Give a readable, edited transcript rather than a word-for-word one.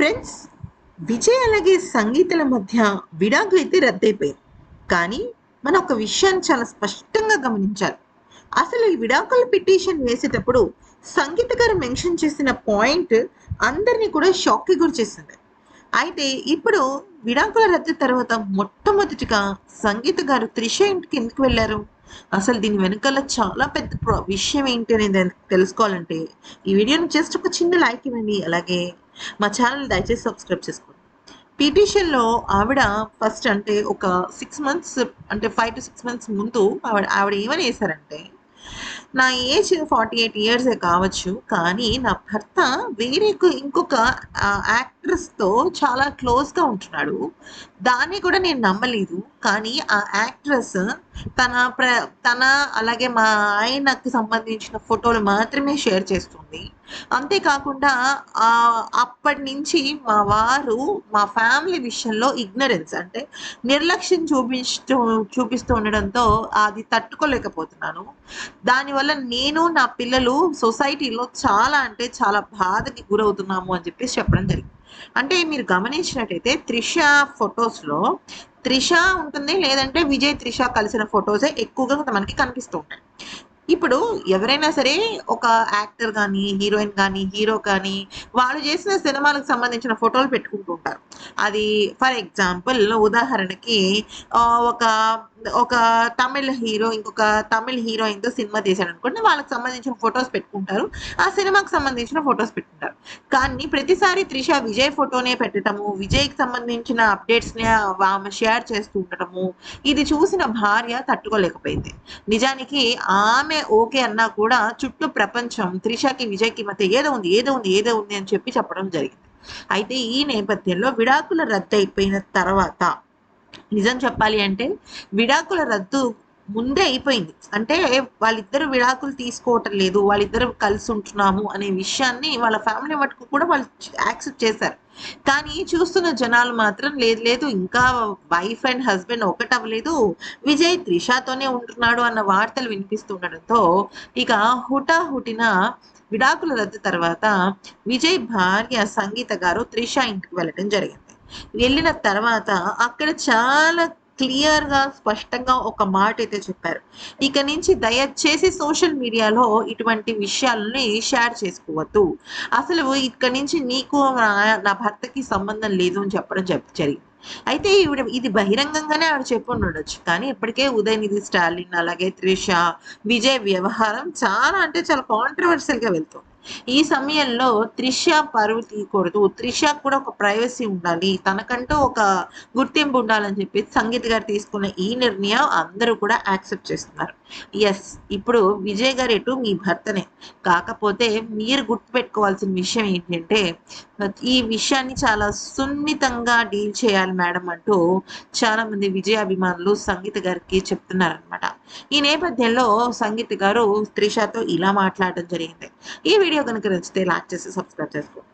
Friends, Vijay అలాగే సంగీతల మధ్య విడాకులైతే రద్దయిపోయాయి. కానీ మనం ఒక విషయాన్ని చాలా స్పష్టంగా గమనించాలి. అసలు ఈ విడాకుల పిటిషన్ వేసేటప్పుడు సంగీత గారు మెన్షన్ చేసిన పాయింట్ అందరినీ కూడా షాక్‌కి గురిచేసింది. అయితే ఇప్పుడు విడాకుల రద్దు తర్వాత మొట్టమొదటిగా సంగీత గారు త్రిష ఇంటికి ఎందుకు వెళ్లారు? అసలు దీని వెనకాల చాలా పెద్ద విషయం ఏంటి అనేది తెలుసుకోవాలంటే ఈ వీడియోని జస్ట్ ఒక చిన్న లైక్ ఇవ్వండి. అలాగే మా ఛానల్ దయచేసి సబ్స్క్రైబ్ చేసుకోండి. పిటిషన్‌లో ఆవిడ ఫస్ట్ అంటే ఒక 6 మంత్స్ అంటే 5-6 మంత్స్ ముందు ఆవిడ ఏమని ఏసారంటే, నా ఏజ్ 48 ఇయర్సే కావచ్చు. కానీ నా భర్త ఇంకొక యాక్ట్రెస్‌తో చాలా క్లోజ్‌గా ఉంటున్నాడు. దాన్ని కూడా నేను నమ్మలేదు. కానీ ఆ యాక్ట్రెస్ తన ప్ర తన అలాగే మా ఆయనకి సంబంధించిన ఫోటోలు మాత్రమే షేర్ చేస్తుంది. అంతే కాకుండా అప్పటినుంచి మా వారు మా ఫ్యామిలీ విషయంలో ఇగ్నరెన్స్ అంటే నిర్లక్ష్యం చూపిస్తూ ఉండడంతో అది తట్టుకోలేకపోతున్నాను. దానివల్ల నేను, నా పిల్లలు సొసైటీలో చాలా అంటే చాలా బాధకి గురవుతున్నాము అని చెప్పేసి చెప్పడం జరిగింది. అంటే మీరు గమనించినట్టయితే ఫొటోస్‌లో త్రిష ఉంటుంది. లేదంటే విజయ్, త్రిష కలిసిన ఫోటోసే ఎక్కువగా మనకి కనిపిస్తూ ఉంటాయి. ఇప్పుడు ఎవరైనా సరే ఒక యాక్టర్ గానీ, హీరోయిన్ గానీ, హీరో కానీ వాళ్ళు చేసిన సినిమాలకు సంబంధించిన ఫోటోలు పెట్టుకుంటూ ఉంటారు. అది ఫర్ ఎగ్జాంపుల్ ఉదాహరణకి ఒక ఒక తమిళ్ హీరో ఇంకొక తమిళ్ హీరోయిన్‌తో సినిమా తీశాడనుకోండి. వాళ్ళకి సంబంధించిన ఫోటోస్ పెట్టుకుంటారు. ఆ సినిమాకి సంబంధించిన ఫోటోస్ పెట్టుకుంటారు. కానీ ప్రతిసారి త్రిష విజయ్ ఫోటోనే పెట్టటము, విజయ్‌కి సంబంధించిన అప్డేట్స్‌ని ఆమె షేర్ చేస్తూ ఉండటము, ఇది చూసిన భార్య తట్టుకోలేకపోయింది. నిజానికి ఆమె ఓకే అన్నా కూడా చుట్టూ ప్రపంచం త్రిషకి, విజయ్‌కి మధ్య ఏదో ఉంది అని చెప్పడం జరిగింది. అయితే ఈ నేపథ్యంలో విడాకుల రద్దయిపోయిన తర్వాత నిజం చెప్పాలి అంటే విడాకుల రద్దు ముందే అయిపోయింది. అంటే వాళ్ళిద్దరు విడాకులు తీసుకోవటం లేదు. వాళ్ళిద్దరు కలిసి ఉంటున్నాము అనే విషయాన్ని వాళ్ళ ఫ్యామిలీ మటుకు కూడా వాళ్ళు యాక్సెప్ట్ చేశారు. కానీ చూస్తున్న జనాలు మాత్రం లేదు ఇంకా వైఫ్ అండ్ హస్బెండ్ ఒకటవ్వలేదు. విజయ్ త్రిషతోనే ఉంటున్నాడు అన్న వార్తలు వినిపిస్తుండడంతో ఇక హుటాహుటిన విడాకుల రద్దు తర్వాత విజయ్ భార్య సంగీత గారు త్రిష ఇంటికి వెళ్ళడం జరిగింది. వెళ్ళిన తర్వాత అక్కడ చాలా క్లియర్‌గా, స్పష్టంగా ఒక మాటైతే చెప్పారు. ఇక నుంచి దయచేసి సోషల్ మీడియాలో ఇటువంటి విషయాలని షేర్ చేసుకోవద్దు. అసలు ఇక్కడి నుంచి నీకు నా భర్తకి సంబంధం లేదు అని చెప్పడం జరిగింది. అయితే ఇది బహిరంగంగానే ఆవిడ చెప్పుండొచ్చు. కానీ ఇప్పటికే ఉదయనిధి స్టాలిన్, అలాగే త్రిష, విజయ్ వ్యవహారం చాలా అంటే చాలా కాంట్రోవర్షియల్‌గా వెళ్తుంది. ఈ సమయంలో త్రిష పరువు తీయకూడదు. త్రిషకు కూడా ఒక ప్రైవసీ ఉండాలి. తనకంటూ ఒక గుర్తింపు ఉండాలని చెప్పి సంగీత గారు తీసుకున్న ఈ నిర్ణయం అందరూ కూడా యాక్సెప్ట్ చేస్తున్నారు. యెస్, ఇప్పుడు విజయ్ గారు ఎటు మీ భర్తనే. కాకపోతే మీరు గుర్తుపెట్టుకోవాల్సిన విషయం ఏంటంటే ఈ విషయాన్ని చాలా సున్నితంగా డీల్ చేయాలి మేడం అంటూ చాలామంది విజయ్ అభిమానులు సంగీత గారికి చెప్తున్నారనమాట. ఈ నేపథ్యంలో సంగీత గారు త్రిషతో ఇలా మాట్లాడడం జరిగింది. ఈ వీడియో కనుక నచ్చితే లైక్ చేసి సబ్స్క్రైబ్ చేసుకోండి.